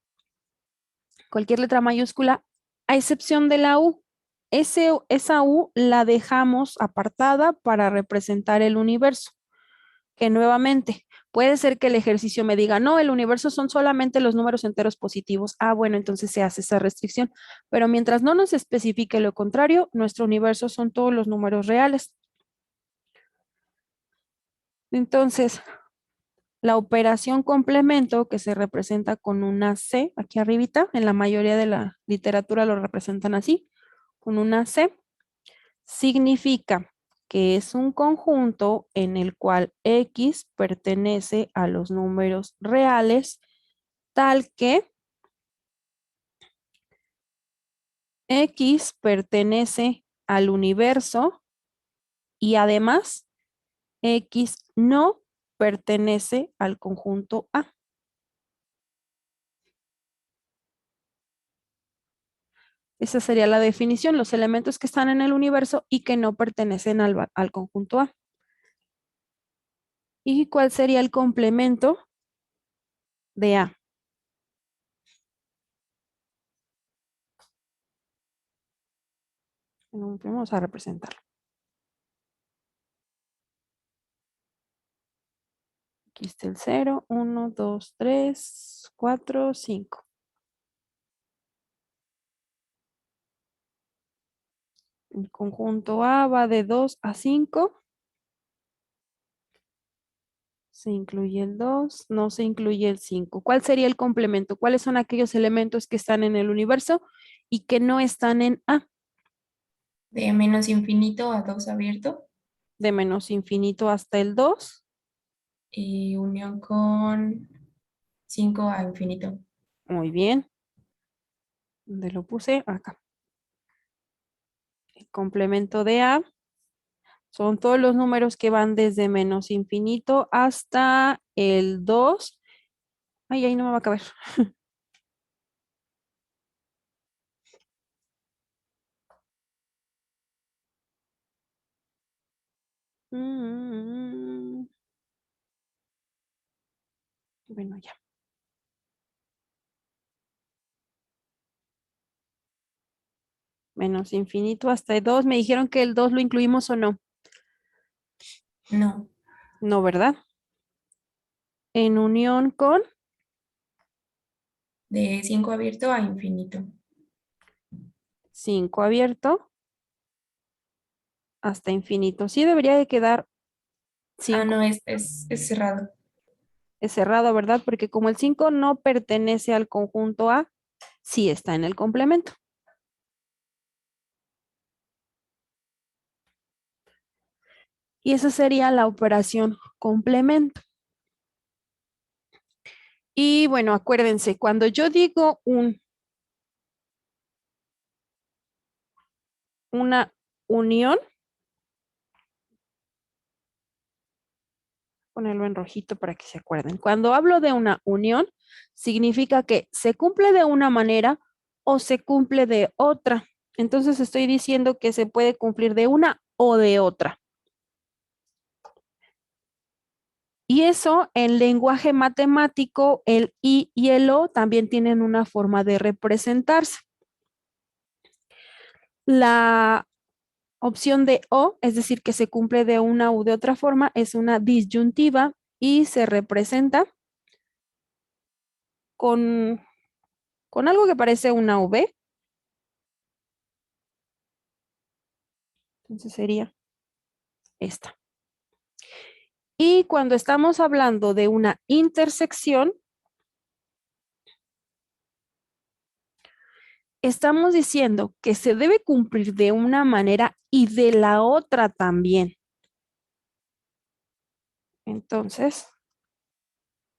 Cualquier letra mayúscula, a excepción de la U. Esa U la dejamos apartada para representar el universo. Que nuevamente, puede ser que el ejercicio me diga, no, el universo son solamente los números enteros positivos. Ah, bueno, entonces se hace esa restricción. Pero mientras no nos especifique lo contrario, nuestro universo son todos los números reales. Entonces, la operación complemento, que se representa con una C aquí arribita, en la mayoría de la literatura lo representan así, con una C, significa que es un conjunto en el cual X pertenece a los números reales, tal que X pertenece al universo y además X no pertenece al conjunto A. Esa sería la definición, los elementos que están en el universo y que no pertenecen al conjunto A. ¿Y cuál sería el complemento de A? Bueno, vamos a representarlo. Aquí está el 0, 1, 2, 3, 4, 5. El conjunto A va de 2 a 5. Se incluye el 2, no se incluye el 5. ¿Cuál sería el complemento? ¿Cuáles son aquellos elementos que están en el universo y que no están en A? De menos infinito a 2 abierto. De menos infinito hasta el 2. Y unión con 5 a infinito. Muy bien. ¿Dónde lo puse? Acá. El complemento de A son todos los números que van desde menos infinito hasta el 2. Ay, ahí no me va a caber. Bueno, ya. Menos infinito hasta el 2. Me dijeron que el 2 lo incluimos o no. No. No, ¿verdad? En unión con De 5 abierto a infinito. 5 abierto hasta infinito. Sí debería de quedar 5. Ah, no, es cerrado. Es cerrado, ¿verdad? Porque como el 5 no pertenece al conjunto A, sí está en el complemento. Y esa sería la operación complemento. Y bueno, acuérdense, cuando yo digo una unión, ponerlo en rojito para que se acuerden. Cuando hablo de una unión, significa que se cumple de una manera o se cumple de otra. Entonces estoy diciendo que se puede cumplir de una o de otra. Y eso en lenguaje matemático, el I y el O también tienen una forma de representarse. La opción de O, es decir, que se cumple de una u de otra forma, es una disyuntiva y se representa con algo que parece una V. Entonces sería esta. Y cuando estamos hablando de una intersección, estamos diciendo que se debe cumplir de una manera y de la otra también. Entonces,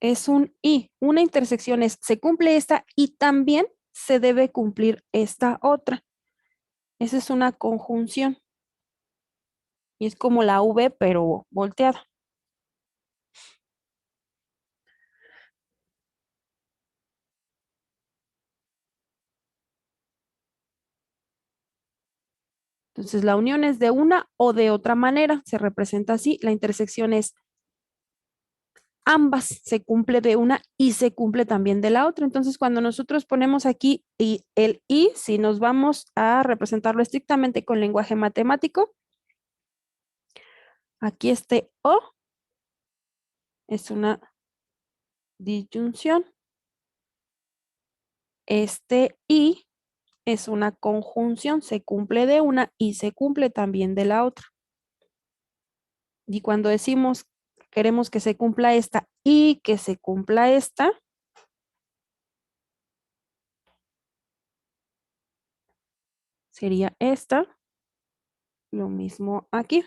es un y. Una intersección es, se cumple esta y también se debe cumplir esta otra. Esa es una conjunción. Y es como la V, pero volteada. Entonces, la unión es de una o de otra manera. Se representa así. La intersección es ambas, se cumple de una y se cumple también de la otra. Entonces, cuando nosotros ponemos aquí el y, si nos vamos a representarlo estrictamente con lenguaje matemático, aquí este o es una disyunción. Este y es una conjunción, se cumple de una y se cumple también de la otra. Y cuando decimos queremos que se cumpla esta y que se cumpla esta, sería esta, lo mismo aquí.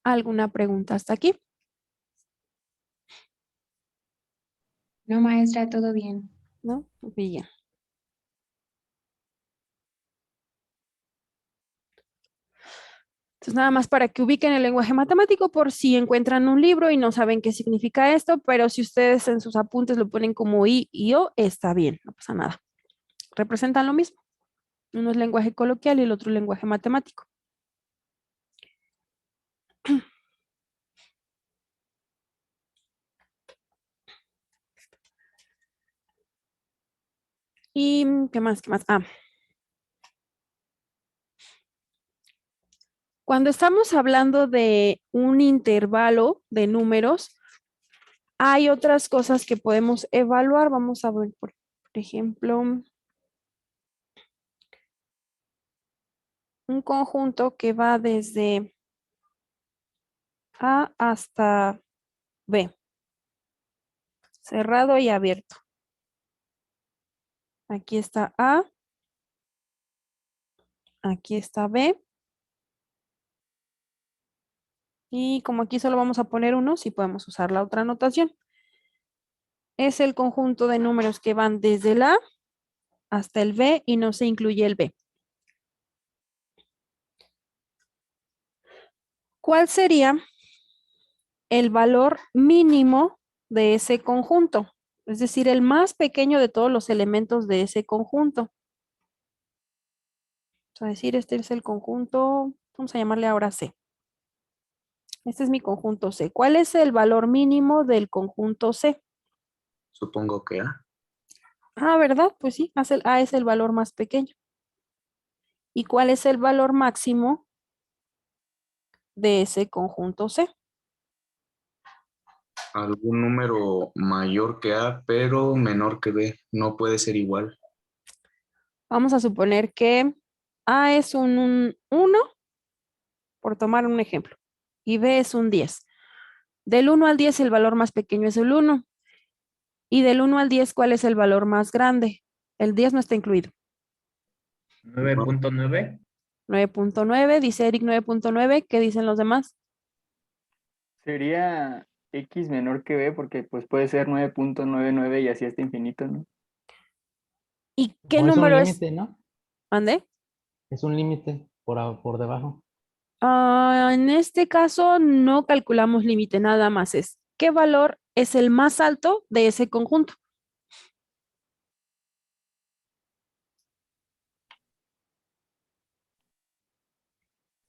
¿Alguna pregunta hasta aquí? No, maestra, todo bien. ¿No? Bien. Entonces, nada más para que ubiquen el lenguaje matemático por si encuentran un libro y no saben qué significa esto, pero si ustedes en sus apuntes lo ponen como y o, está bien, no pasa nada. Representan lo mismo. Uno es lenguaje coloquial y el otro lenguaje matemático. ¿Y qué más? ¿Qué más? Cuando estamos hablando de un intervalo de números, hay otras cosas que podemos evaluar. Vamos a ver, por ejemplo, un conjunto que va desde A hasta B, cerrado y abierto. Aquí está A, aquí está B. Y como aquí solo vamos a poner uno, sí podemos usar la otra notación. Es el conjunto de números que van desde el A hasta el B y no se incluye el B. ¿Cuál sería el valor mínimo de ese conjunto? Es decir, el más pequeño de todos los elementos de ese conjunto. Vamos a decir, este es el conjunto, vamos a llamarle ahora C. Este es mi conjunto C. ¿Cuál es el valor mínimo del conjunto C? Supongo que A. Ah, ¿verdad? Pues sí, A es el valor más pequeño. ¿Y cuál es el valor máximo de ese conjunto C? Algún número mayor que A, pero menor que B. No puede ser igual. Vamos a suponer que A es un 1, por tomar un ejemplo, y B es un 10. Del 1 al 10 el valor más pequeño es el 1. Y del 1 al 10, ¿cuál es el valor más grande? El 10 no está incluido. 9.9. 9.9, dice Eric 9.9. ¿Qué dicen los demás? Sería X menor que B porque pues puede ser 9.99 y así hasta infinito, ¿no? ¿Y qué O es un número es? límite, ¿no? ¿Mande? Es un límite por debajo. En este caso no calculamos límite, nada más es qué valor es el más alto de ese conjunto.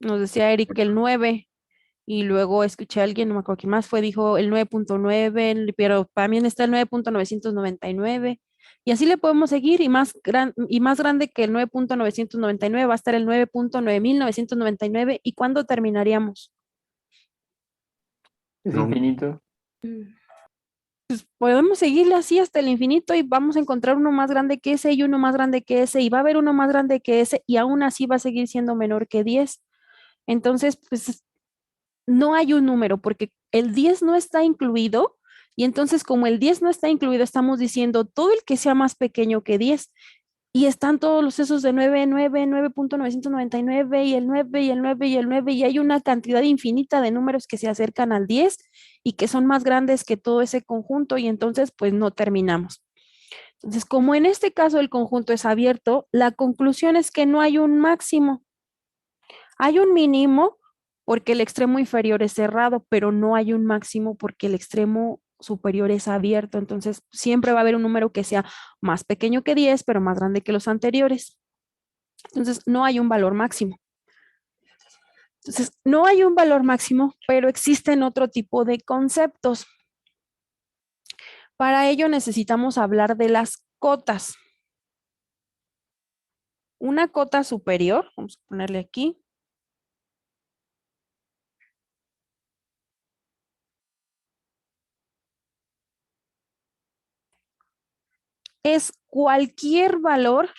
Nos decía Eric que el 9 y luego escuché a alguien, no me acuerdo quién más fue, dijo el 9.9, pero también está el 9.999 y así le podemos seguir y más grande que el 9.999 va a estar el 9.9999 y ¿cuándo terminaríamos? Es No. infinito. Pues podemos seguirle así hasta el infinito y vamos a encontrar uno más grande que ese y uno más grande que ese y va a haber uno más grande que ese y aún así va a seguir siendo menor que 10. Entonces, pues no hay un número porque el 10 no está incluido y entonces como el 10 no está incluido, estamos diciendo todo el que sea más pequeño que 10 y están todos los esos de 9, 9, 9.999 y el 9 y el 9 y el 9 y hay una cantidad infinita de números que se acercan al 10 y que son más grandes que todo ese conjunto y entonces pues no terminamos. Entonces, como en este caso el conjunto es abierto, la conclusión es que no hay un máximo. Hay un mínimo porque el extremo inferior es cerrado, pero no hay un máximo porque el extremo superior es abierto. Entonces, siempre va a haber un número que sea más pequeño que 10, pero más grande que los anteriores. Entonces, no hay un valor máximo. Entonces, no hay un valor máximo, pero existen otro tipo de conceptos. Para ello necesitamos hablar de las cotas. Una cota superior, vamos a ponerle aquí, es cualquier valor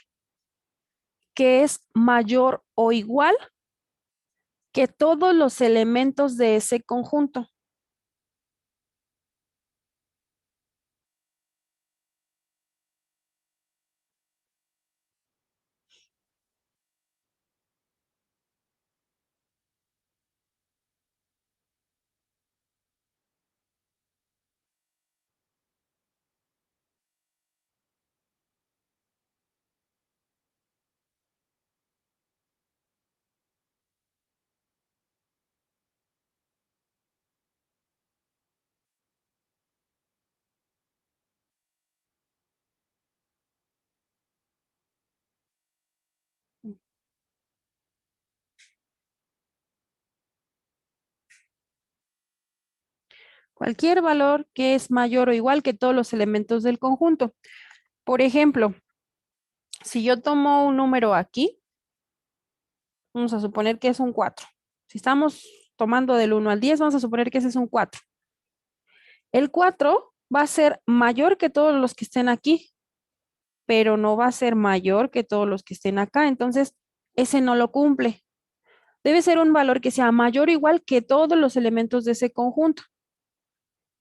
que es mayor o igual que todos los elementos de ese conjunto. Cualquier valor que es mayor o igual que todos los elementos del conjunto. Por ejemplo, si yo tomo un número aquí, vamos a suponer que es un 4. Si estamos tomando del 1 al 10, vamos a suponer que ese es un 4. El 4 va a ser mayor que todos los que estén aquí, pero no va a ser mayor que todos los que estén acá. Entonces, ese no lo cumple. Debe ser un valor que sea mayor o igual que todos los elementos de ese conjunto.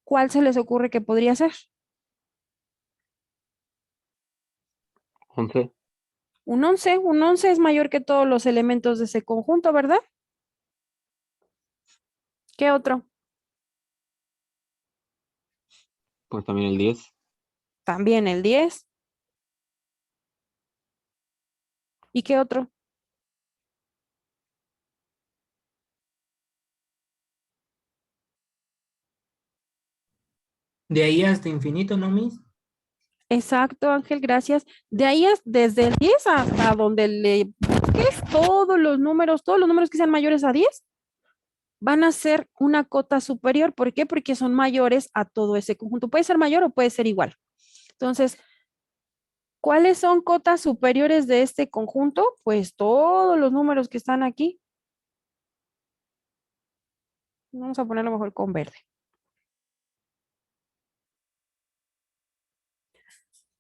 ¿Cuál se les ocurre que podría ser? 11. Un 11. Un 11 es mayor que todos los elementos de ese conjunto, ¿verdad? ¿Qué otro? Pues también el 10. También el 10. ¿Y qué otro? De ahí hasta infinito, ¿no, Miss? Exacto, Ángel, gracias. De ahí desde el 10 hasta donde le busques todos los números que sean mayores a 10 van a ser una cota superior. ¿Por qué? Porque son mayores a todo ese conjunto. Puede ser mayor o puede ser igual. Entonces, ¿cuáles son cotas superiores de este conjunto? Pues todos los números que están aquí. Vamos a ponerlo mejor con verde.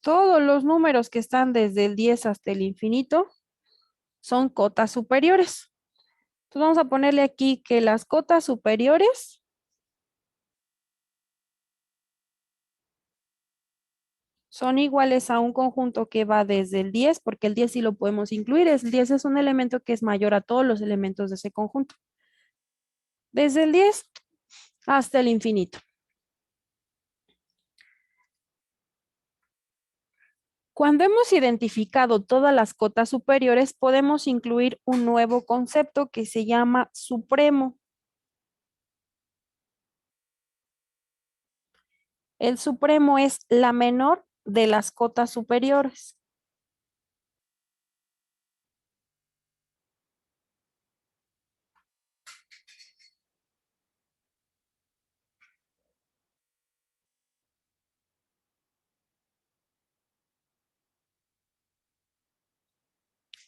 Todos los números que están desde el 10 hasta el infinito son cotas superiores. Entonces vamos a ponerle aquí que las cotas superiores son iguales a un conjunto que va desde el 10, porque el 10 sí lo podemos incluir. El 10 es un elemento que es mayor a todos los elementos de ese conjunto. Desde el 10 hasta el infinito. Cuando hemos identificado todas las cotas superiores, podemos incluir un nuevo concepto que se llama supremo. El supremo es la menor de las cotas superiores.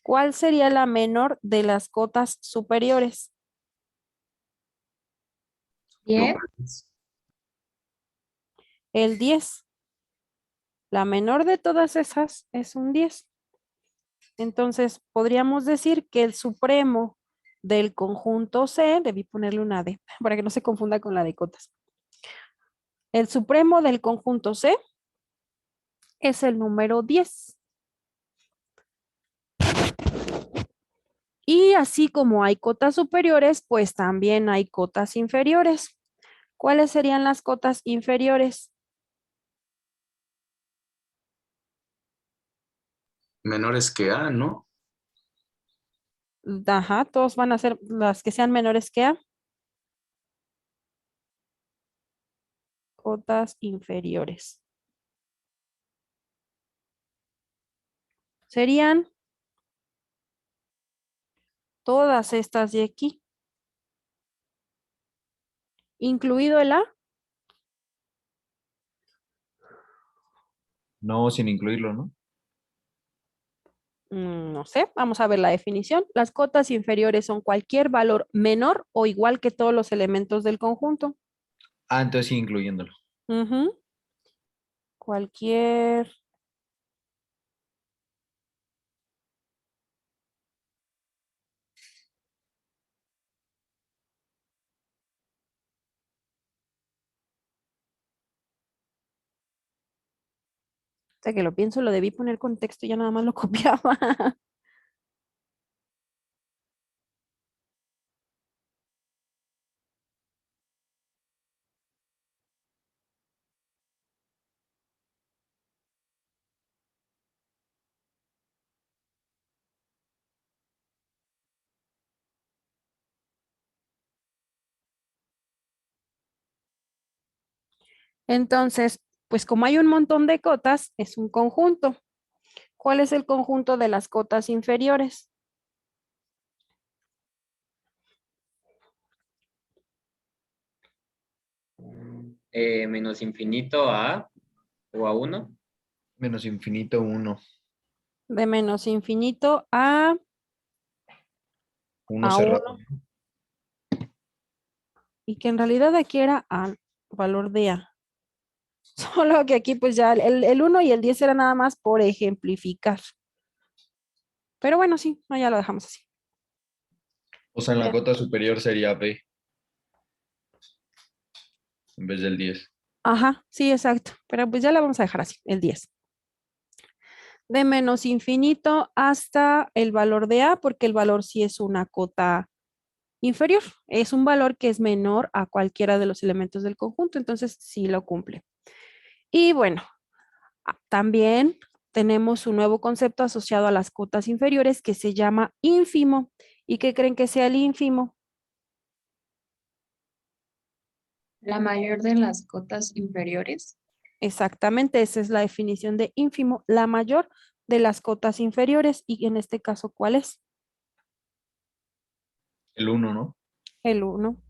¿Cuál sería la menor de las cotas superiores? 10. El 10. La menor de todas esas es un 10. Entonces, podríamos decir que el supremo del conjunto C, debí ponerle una D para que no se confunda con la de cotas. El supremo del conjunto C es el número 10. Y así como hay cotas superiores, pues también hay cotas inferiores. ¿Cuáles serían las cotas inferiores? Menores que A, ¿no? Ajá, todos van a ser las que sean menores que A. Cotas inferiores. Serían todas estas de aquí, incluido el A. No, sin incluirlo, ¿no? No sé, vamos a ver la definición. Las cotas inferiores son cualquier valor menor o igual que todos los elementos del conjunto. Ah, entonces sí, incluyéndolo. Ujú. Cualquier sea que lo pienso, lo debí poner con texto y ya nada más lo copiaba. Entonces, pues como hay un montón de cotas, es un conjunto. ¿Cuál es el conjunto de las cotas inferiores? Menos infinito a A o a 1. Menos infinito 1. De menos infinito a 1 1. cerrado. Y que en realidad aquí era a valor de A. Solo que aquí pues ya el 1 y el 10 era nada más por ejemplificar. Pero bueno, sí, no, ya lo dejamos así. O sea, en la Bien. cota superior sería B en vez del 10. Ajá, sí, exacto. Pero pues ya la vamos a dejar así, el 10. De menos infinito hasta el valor de A, porque el valor sí es una cota inferior. Es un valor que es menor a cualquiera de los elementos del conjunto, entonces sí lo cumple. Y bueno, también tenemos un nuevo concepto asociado a las cotas inferiores que se llama ínfimo. ¿Y qué creen que sea el ínfimo? La mayor de las cotas inferiores. Exactamente, esa es la definición de ínfimo, la mayor de las cotas inferiores. Y en este caso, ¿cuál es? El 1, ¿no? El 1.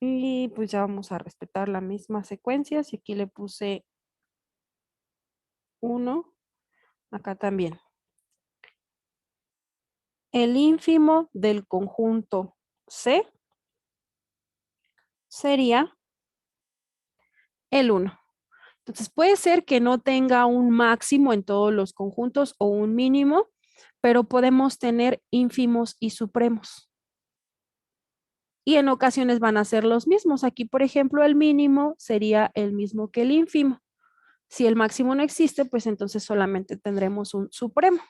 Y pues ya vamos a respetar la misma secuencia. Si aquí le puse 1, acá también. El ínfimo del conjunto C sería el 1. Entonces puede ser que no tenga un máximo en todos los conjuntos o un mínimo, pero podemos tener ínfimos y supremos. Y en ocasiones van a ser los mismos. Aquí, por ejemplo, el mínimo sería el mismo que el ínfimo. Si el máximo no existe, pues entonces solamente tendremos un supremo.